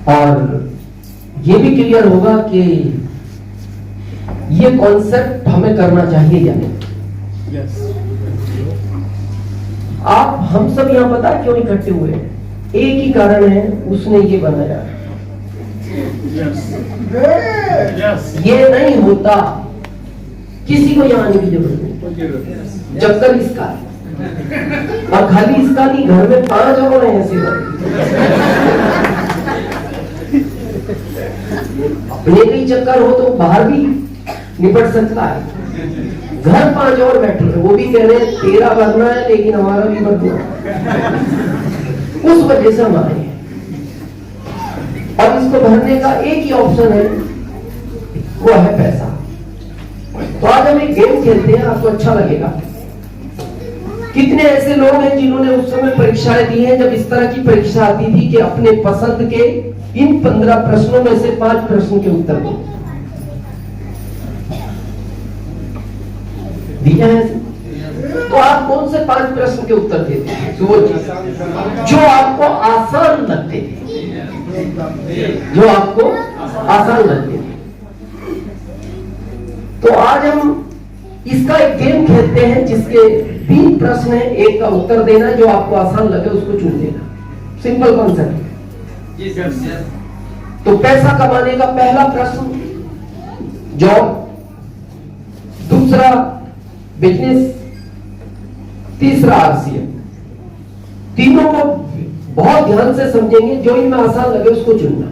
और ये भी क्लियर होगा कि ये कॉन्सेप्ट हमें करना चाहिए या नहीं। आप हम सब यहाँ पता है क्यों इकट्ठे हुए हैं? एक ही कारण है, उसने ये बनाया। ये नहीं होता, किसी को यहाँ आने की जरूरत नहीं। चक्कर इसका है, और खाली इसका नहीं, घर में 5 और हैं ऐसे अपने का ही चक्कर हो तो बाहर भी निपट सकता है। घर 5 और बैठे हैं, वो भी कह रहे हैं तेरा भरना है लेकिन हमारा भी भरना है। उस वजह से हम आए हैं, और इसको भरने का एक ही ऑप्शन है, वो है पैसा। तो आज हम एक गेम खेलते हैं, आपको अच्छा लगेगा। कितने ऐसे लोग हैं जिन्होंने उस समय परीक्षाएं दी हैं, जब इस तरह की परीक्षा आती थी कि अपने पसंद के इन 15 प्रश्नों में से 5 प्रश्न के उत्तर दिया है। तो आप कौन से 5 प्रश्न के उत्तर देते हैं? जो आपको आसान लगते थे, जो आपको आसान लगते थे। तो आज हम इसका एक गेम खेलते हैं जिसके 3 प्रश्न है, एक का उत्तर देना, जो आपको आसान लगे उसको चुन लेना। Simple concept. तो पैसा कमाने का पहला प्रश्न जॉब, दूसरा बिजनेस, तीसरा आरसीएम। तीनों को बहुत ध्यान से समझेंगे, जो इनमें आसान लगे उसको चुनना।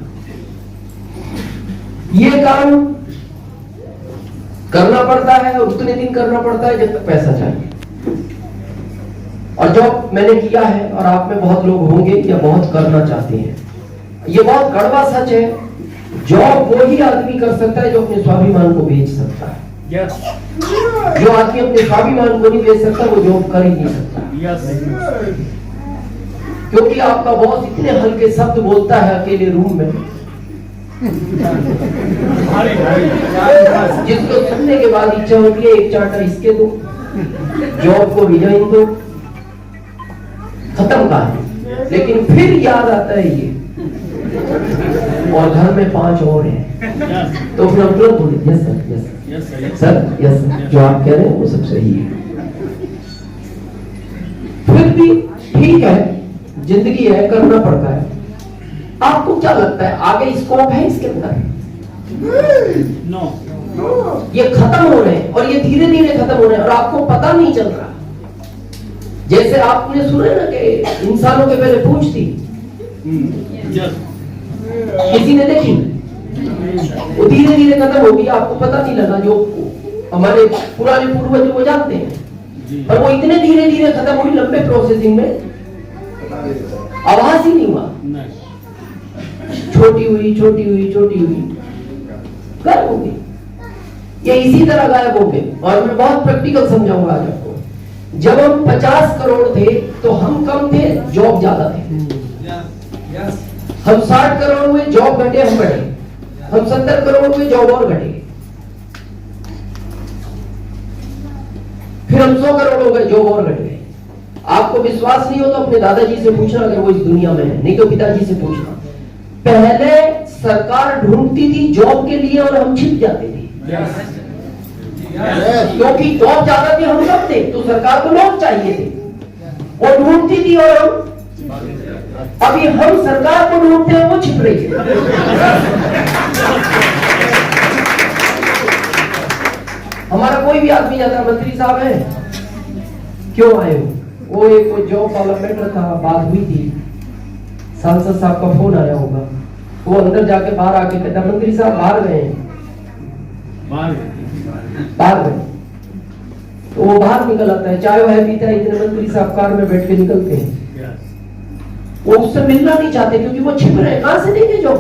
ये काम करना पड़ता है और उतने दिन करना पड़ता है जब तक पैसा चाहिए। और जॉब मैंने किया है, और आप में बहुत लोग होंगे या बहुत करना चाहते हैं। ये बहुत कड़वा सच है, जॉब वही आदमी कर सकता है जो अपने स्वाभिमान को बेच सकता है। जो आदमी अपने स्वाभिमान को नहीं बेच सकता वो जॉब कर ही नहीं सकता। क्योंकि आपका बॉस इतने हल्के शब्द बोलता है अकेले रूम में, जिसको सुनने के बाद इच्छा होती है एक चार्टर इसके दो, जॉब को रिजाइन दो, खत्म कहानी। लेकिन फिर याद आता है ये, और घर में 5 और हैं, तो फिर हम तुरंत बोले yes sir, yes sir, yes sir, जो आप कह रहे हैं वो सब सही है। फिर भी ठीक है, जिंदगी है, करना पड़ता है। आपको क्या लगता है आगे स्कोप है इसके अंदर? नो। ये खत्म हो रहे हैं, और ये धीरे धीरे खत्म हो रहे हैं, और आपको पता नहीं चल रहा। जैसे आपने सुना ना कि इंसानों के पहले पूंछ थी, किसी ने देखी, वो धीरे धीरे खत्म हो गई, आपको पता नहीं लगा। जो हमारे पुराने पूर्वज वो जानते हैं, पर वो इतने धीरे धीरे खत्म हुई, लंबे प्रोसेसिंग में आवाज ही नहीं हुआ, छोटी हुई छोटी हुई छोटी हुई, गायब हो गई। ये इसी तरह गायब हो गए। और मैं बहुत प्रैक्टिकल समझाऊंगा आज आपको। जब हम 50 करोड़ थे तो हम कम थे, जॉब ज्यादा थे। हम 60 करोड़ हुए, जॉब घटे, हम बढ़े। हम 70 करोड़ हुए, जॉब और घटे। फिर हम 100 करोड़ हो गए, जॉब और घट गए। आपको विश्वास नहीं हो तो अपने दादाजी से पूछना, अगर वो इस दुनिया में है, नहीं तो पिताजी से पूछना। पहले सरकार ढूंढती थी जॉब के लिए और हम छिप जाते थे, क्योंकि जॉब ज्यादा थी, हम कम थे, तो सरकार को लोग चाहिए थे, वो ढूंढती थी और हम। अभी हम सरकार को ढूंढते हैं, वो छिप रही है। हमारा कोई भी आदमी जाता है, मंत्री साहब है, क्यों आए हो? वो एक जॉब वाला मैटर था, बात हुई थी, सांसद साहब का फोन आया होगा, वो अंदर जाके बाहर आके कहता मंत्री साहब बाहर गए हैं, बाहर गए। तो वो बाहर निकल आता है, चाय वाय पीता है, इतने मंत्री साहब कार में बैठ के निकलते हैं। वो उससे मिलना नहीं चाहते क्योंकि वो छिप रहे, कहां से देंगे जॉब?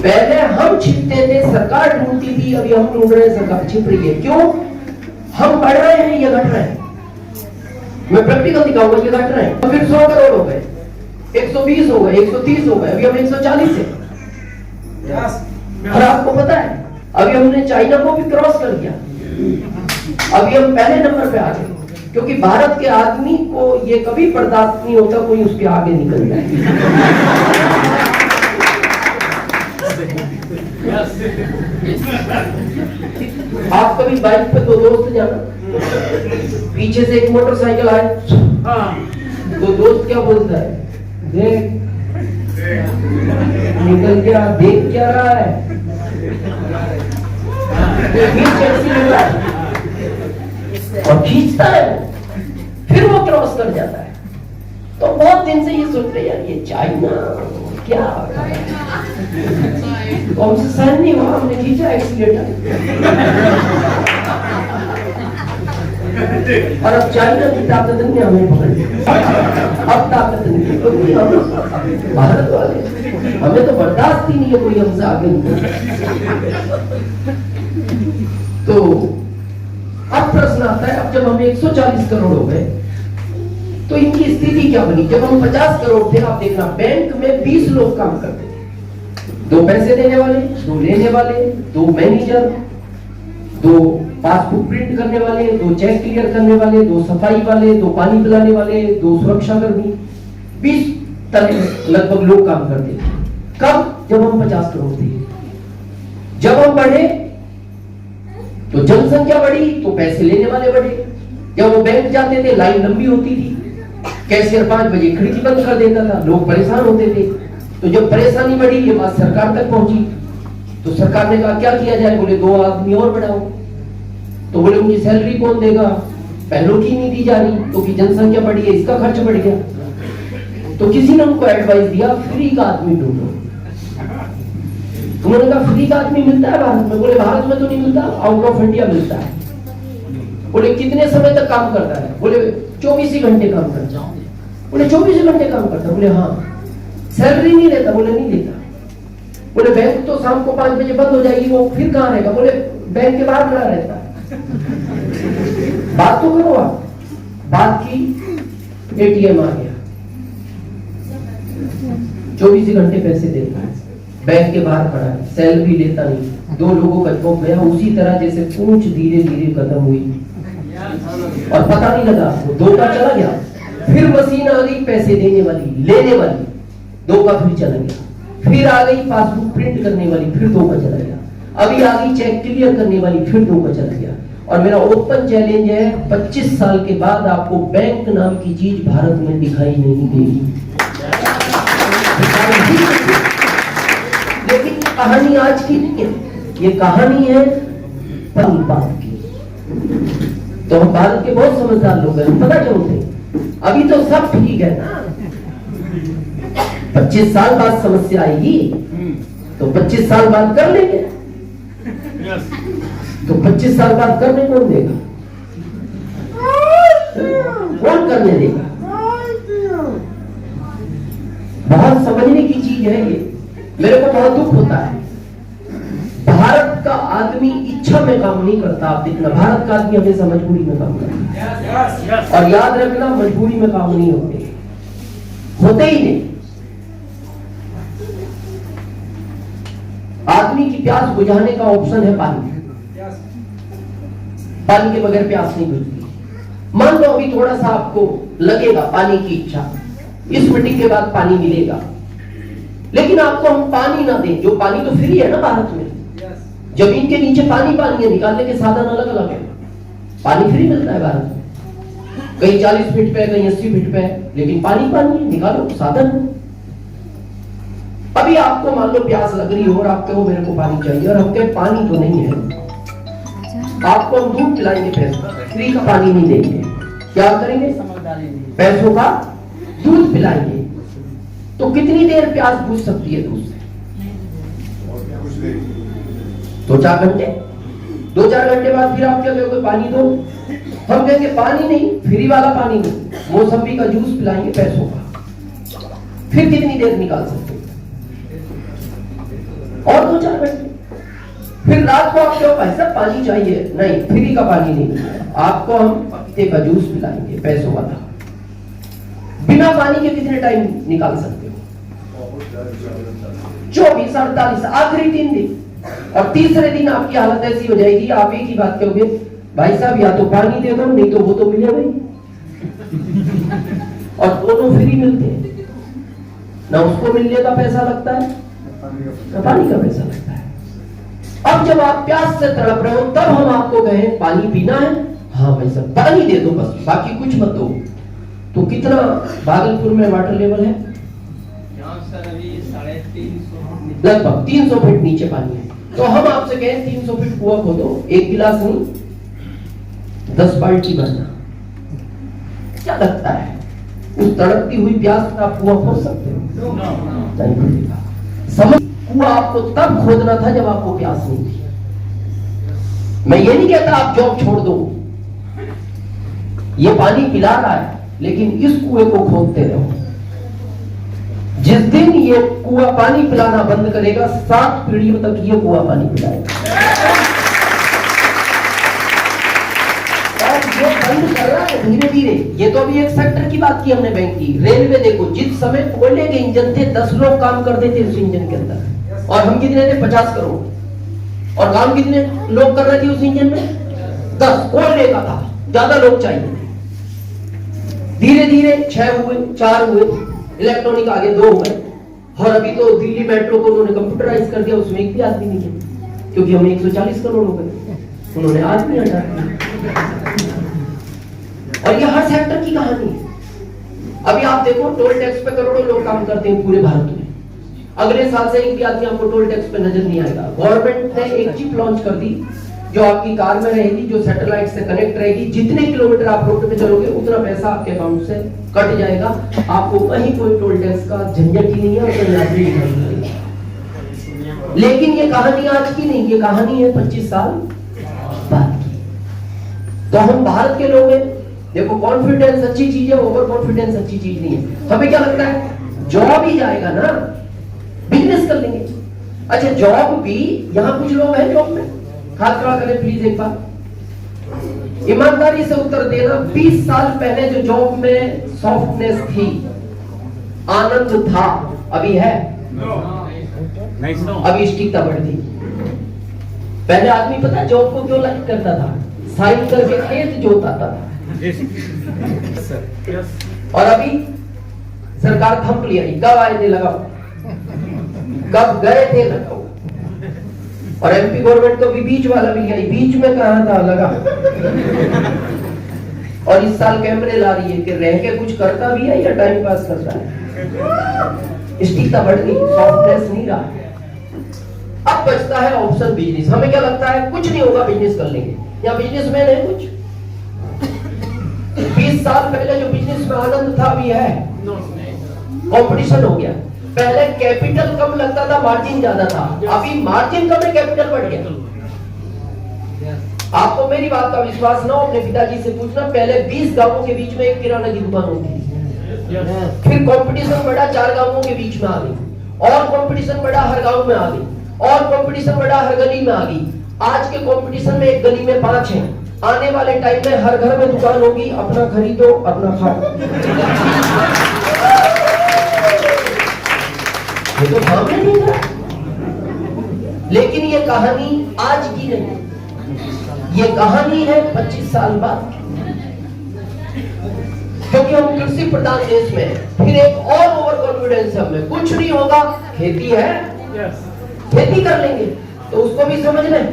पहले हम छिपते थे, सरकार ढूंढती थी, अभी हम ढूंढ रहे हैं, सरकार छिप रही है। क्यों? हम बढ़ रहे हैं, ये घट रहे हैं। मैं प्रैक्टिकल दिखाऊंगा, ये घट रहे हैं। फिर 100 करोड़ हो गए, 120 हो गए, 130 हो गए, अभी हम 140 है। और आपको पता है अभी हमने चाइना को भी क्रॉस कर दिया, अभी हम पहले नंबर पे आ गए। क्योंकि भारत के आदमी को ये कभी बर्दाश्त नहीं होता कोई उसके आगे निकल जाए। आप कभी बाइक पे दो दोस्त जाना, पीछे से एक मोटरसाइकिल आए, तो दोस्त क्या बोलता है, देख निकल गया, देख क्या रहा है, और खींचता है, फिर वो क्रॉस कर जाता है। तो बहुत दिन से ये सोच रहे यार ये चाइना क्या तो हमसे सहन नहीं हुआ, हमने खींचा एक्सीलेटर, और अब चाइना की ताकत ने हमें पकड़ लिया। अब ताकत नहीं, क्योंकि हम भारत वाले, हमें तो बर्दाश्त ही नहीं है कोई हमसे आगे निकले। तो अब प्रश्न आता है, अब जब हम 140 करोड़ हो गए तो इनकी स्थिति क्या बनी। जब हम 50 करोड़ थे, आप देखना बैंक में 20 लोग काम करते थे, 2 पैसे देने वाले, 2 लेने वाले, 2 मैनेजर, 2 पासबुक प्रिंट करने वाले, 2 चेक क्लियर करने वाले, 2 सफाई वाले, 2 पानी पिलाने वाले, 2 सुरक्षा कर्मी, 20 तरह लगभग लोग काम करते थे। कब? जब हम 50 करोड़ थे। जब हम बढ़े तो जनसंख्या बढ़ी तो पैसे लेने वाले बढ़े। जब वो बैंक जाते थे लाइन लंबी होती थी, कैशियर 5 बजे खिड़की बंद कर देता था, लोग परेशान होते थे। तो जब परेशानी बढ़ी, ये बात सरकार तक पहुंची, तो सरकार ने कहा क्या किया जाए, बोले 2 आदमी और बढ़ाओ। तो बोले उनकी सैलरी कौन देगा, पहलों की नहीं दी जा रही, क्योंकि जनसंख्या बढ़ी है, इसका खर्च बढ़ गया। तो किसी ने उनको एडवाइस दिया फ्री का आदमी ढूंढो। उन्होंने कहा फ्री का आदमी मिलता है भारत में? बोले भारत में तो नहीं मिलता, आउट ऑफ इंडिया मिलता है। बोले कितने समय तक काम करता है? बोले 24 ही घंटे काम करता है। बोले 24 घंटे काम करता है? बोले हाँ। सैलरी नहीं लेता? बोले नहीं लेता। बोले बैंक तो शाम को 5 बजे बंद हो जाएगी, वो फिर कहाँ रहेगा? बोले बैंक के बाहर खड़ा रहता है। बात तो करो आप। बात की, एटीएम आ गया, 24 घंटे पैसे देता है, बैंक के बाहर खड़ा है, सैलरी लेता नहीं, 2 लोगों का जॉब गया उसी तरह जैसे पूंछ धीरे धीरे खत्म हुई और पता नहीं लगा, वो 2 का चला गया। फिर मशीन आ गई पैसे देने वाली, लेने वाली, 2 का फिर चला गया। फिर आ गई पासबुक प्रिंट करने वाली, फिर 2 का चला गया। अभी आ गई चेक क्लियर करने वाली, फिर 2 का चला गया। और मेरा ओपन चैलेंज है, 25 साल के बाद आपको बैंक नाम की चीज भारत में दिखाई नहीं देगी। लेकिन कहानी आज की नहीं है, ये कहानी है पानीपत की। तो हम भारत के बहुत समझदार लोग हैं, हम पता चलते। अभी तो सब ठीक है ना, 25 साल बाद समस्या आएगी तो 25 साल बाद कर लेंगे। तो 25 साल बाद करने कौन देगा? कौन करने देगा? बहुत समझने की चीज है ये। मेरे को बहुत दुख होता है, भारत का आदमी इच्छा में काम नहीं करता। आप देखना, भारत का आदमी हमेशा मजबूरी में काम करता है। और याद रखना, मजबूरी में काम नहीं होते ही नहीं। आदमी की प्यास बुझाने का ऑप्शन है पानी। पानी के बगैर प्यास नहीं बुझती। मान लो अभी थोड़ा सा आपको लगेगा पानी की इच्छा, इस मीटिंग के बाद पानी मिलेगा, लेकिन आपको हम पानी ना दें, जो पानी तो फ्री है ना भारत में, जमीन के नीचे पानी है, निकालने के साधन अलग अलग है, पानी फ्री मिलता है भारत में। कहीं 40 फीट पे, कहीं 80 फीट पे, लेकिन पानी है, निकालो साधन। अभी आपको मान लो प्यास लग रही हो और आप कहो मेरे को पानी चाहिए, और हम कहे पानी तो नहीं है, आपको हम दूध पिलाएंगे, पैसों फ्री का पानी नहीं देंगे, क्या करेंगे? पैसों का दूध पिलाएंगे। तो कितनी देर प्यास बुझ सकती है दूध से? 2-4 घंटे। 2-4 घंटे बाद फिर आप क्या कहोगे? पानी दो। हम कहेंगे पानी नहीं, फ्री वाला पानी नहीं, मौसम्बी का जूस पिलाएंगे पैसों का। फिर कितनी देर निकाल सकते? और 2-4 घंटे। फिर रात को आप कहो भाई साहब पानी चाहिए, नहीं फ्री का पानी नहीं, आपको हम पपीते का जूस पिलाएंगे पैसों वाला। बिना पानी के कितने टाइम निकाल सकते हो? 24, 48, आखिरी 3 दिन। और तीसरे दिन आपकी हालत ऐसी हो जाएगी, आप एक ही बात कहोगे, भाई साहब या तो पानी दे दो, नहीं तो वो तो मिलेगा ही। और दोनों फ्री मिलते हैं, ना उसको मिलने का पैसा लगता है ना पानी का पैसा लगता है। अब जब आप प्यास से तड़प रहे हो तब हम आपको कहें पानी पीना है, हाँ भाई साहब पानी दे दो बस, बाकी कुछ मत दो। तो कितना भागलपुर में वाटर लेवल है? लगभग 300 फीट नीचे पानी है। तो हम आपसे कहें 300 फीट कुआं खोदो, एक गिलास नहीं 10 बाल्टी भरना, क्या लगता है उस तड़पती हुई प्यास में आप कुआं खोद सकते हो? नहीं खोदेगा। समझ, कुआं आपको तब खोदना था जब आपको प्यास नहीं थी। मैं ये नहीं कहता आप जॉब छोड़ दो, ये पानी पिला रहा है लेकिन इस कुएं को खोदते रहो। जिस दिन ये कुआं पानी पिलाना बंद करेगा 7 पीढ़ियों तक ये कुआं पानी पिलाएगा। और ये बंद कर रहा है धीरे धीरे। ये तो अभी एक सेक्टर की बात की हमने बैंक की। रेलवे देखो, जिस समय कोयले के इंजन थे 10 लोग काम करते थे उस इंजन के अंदर, और हम कितने थे? 50 करोड़। और काम कितने लोग कर रहे थे उस इंजन में? 10। कोयले का था, ज्यादा लोग चाहिए थे। धीरे धीरे 6 हुए, 4 हुए, इलेक्ट्रॉनिक आगे 2 हुए, और अभी तो दिल्ली मेट्रो को उन्होंने कंप्यूटराइज कर दिया, उसमें एक भी आदमी नहीं है, क्योंकि हम 140 करोड़ हो गए, उन्होंने आदमी हटा दिया। और ये हर सेक्टर की कहानी है। अभी आप देखो, टोल टैक्स पे करोड़ों लोग काम करते हैं पूरे भारत में। अगले साल से एक भी आदमी आपको टोल टैक्स पे नजर नहीं आएगा। गवर्नमेंट ने एक चिप लॉन्च कर दी जो आपकी कार में रहेगी, जो सैटेलाइट से कनेक्ट रहेगी। जितने किलोमीटर आप रोड पे चलोगे उतना पैसा आपके अकाउंट से कट जाएगा। आपको कहीं कोई टोल टैक्स का झंझट ही नहीं है और कोई यात्री नहीं है। लेकिन ये कहानी आज की नहीं, ये कहानी है 25 साल बाद की। तो हम भारत के लोग हैं, देखो कॉन्फिडेंस अच्छी चीज है, ओवर कॉन्फिडेंस अच्छी चीज नहीं है। हमें क्या लगता है जॉब ही जाएगा ना, बिजनेस कर लेंगे। अच्छा जॉब भी, यहाँ कुछ लोग हैं जॉब में, हाथ खड़ा करें प्लीज एक बार, ईमानदारी से उत्तर देना। 20 साल पहले जो जॉब में सॉफ्टनेस थी, आनंद था, अभी है? अभी स्टिकता बढ़ती। पहले आदमी पता जॉब को क्यों लाइक करता था? साइन करके खेत जोताता था। और अभी सरकार थंप लिया, कब आए थे लगाओ, कब गए थे लगाओ। और एमपी गवर्नमेंट तो भी बीच वाला भी गई, बीच में कहा था लगा। और इस साल कैमरे ला रही है कि रह के कुछ करता भी है या टाइम पास करता है। स्टिकता बढ़ गई, सॉफ्टनेस नहीं रहा। अब बचता है ऑप्शन बिजनेस। हमें क्या लगता है कुछ नहीं होगा, बिजनेस कर लेंगे, या बिजनेसमैन है कुछ। 20 साल पहले जो बिजनेस में आनंद था अभी है, कंपटीशन हो गया। पहले कैपिटल कम लगता था, मार्जिन ज्यादा था, अभी मार्जिन कम है, कैपिटल बढ़ गया। आपको मेरी बात का विश्वास ना हो, अपने पिताजी से पूछना, पहले 20 गांवों के बीच में एक किराना की दुकान होती थी। फिर कंपटीशन बढ़ा, 4 गांवों के बीच में आ गई, और कंपटीशन बढ़ा, हर गांव में आ गई, और कंपटीशन बढ़ा, हर गली में आ गई। आज के कंपटीशन में एक गली में 5 हैं। आने वाले टाइम में हर घर में दुकान होगी, अपना खरीदो अपना खाओ। ये तो सामने नहीं था। लेकिन ये कहानी आज की नहीं, ये कहानी है 25 साल बाद। क्योंकि हम कृषि प्रधान देश में, फिर एक और ओवर कॉन्फिडेंस हमें, कुछ नहीं होगा, खेती है, खेती कर लेंगे, तो उसको भी समझ लें।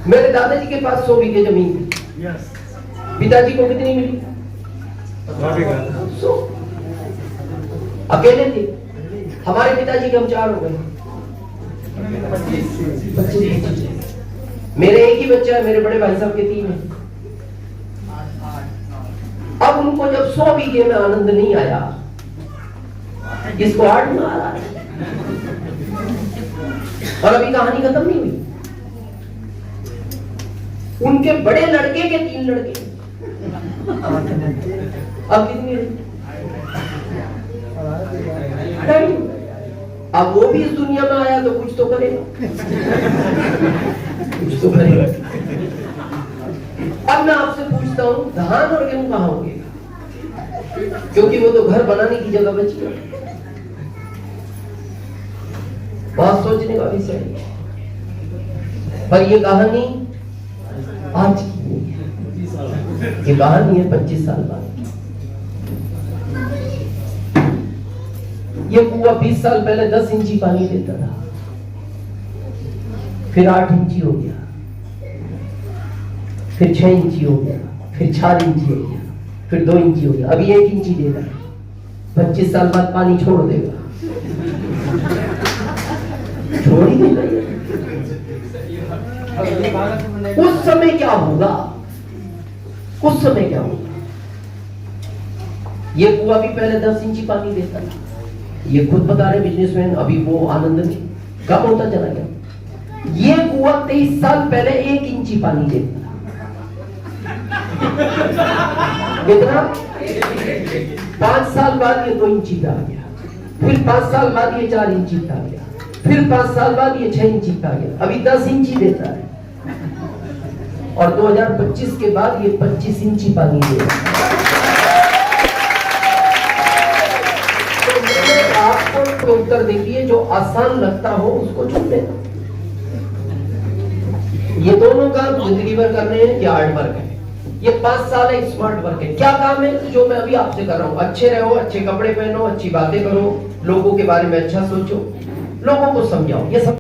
मेरे दादाजी के पास 100 बीघे जमीन थी। पिताजी को कितनी मिली? 100। अकेले थे। हमारे पिताजी के हम 4 हो गए। 25। मेरे एक ही बच्चा है, मेरे बड़े भाई साहब के 3 है। अब उनको जब 100 बीघे में आनंद नहीं आया, इसको 8 में आ रहा है। और अभी कहानी खत्म नहीं हुई। उनके बड़े लड़के के 3 लड़के, अब कितनी? अब वो भी इस दुनिया में आया तो कुछ तो करेगा, कुछ तो करेगा। अब मैं आपसे पूछता हूं, धान और गेहूं कहां होंगे? क्योंकि वो तो घर बनाने की जगह बची है। बहुत सोचने का विषय है, पर ये कहानी आज की नहीं है। ये कहानी है 25 साल बाद। ये कुआं 20 साल पहले 10 इंची पानी देता था, फिर 8 इंची हो गया, फिर 6 इंची हो गया, फिर 4 इंची हो गया, फिर 2 इंची हो गया, अभी 1 इंची दे रहा है। 25 साल बाद पानी छोड़ देगा, छोड़ ही देगा। उस समय क्या होगा, उस समय क्या होगा? ये कुआं भी पहले 10 इंची पानी देता था, ये खुद बता रहे बिजनेसमैन, अभी वो आनंद नहीं, कब होता चला गया। ये कुआं 23 साल पहले 1 इंची पानी देता था। कितना? 5 साल बाद ये 2 इंची पे आ गया, फिर 5 साल बाद ये 4 इंची पे आ गया, फिर 5 साल बाद ये 6 इंची पे आ गया, अभी 10 इंची देता है। और 2025 के बाद ये 25 इंची पानी देगा। तो आपको उत्तर देखिए, जो आसान लगता हो उसको चुन लेना। ये दोनों काम जिंदगी भर करने हैं, ये हार्ड वर्क है। ये 5 साल है स्मार्ट वर्क है। क्या काम है जो मैं अभी आपसे कर रहा हूं? अच्छे रहो, अच्छे कपड़े पहनो, अच्छी बातें करो, लोगों के बारे में अच्छा सोचो, लोगों को समझाओ, ये सब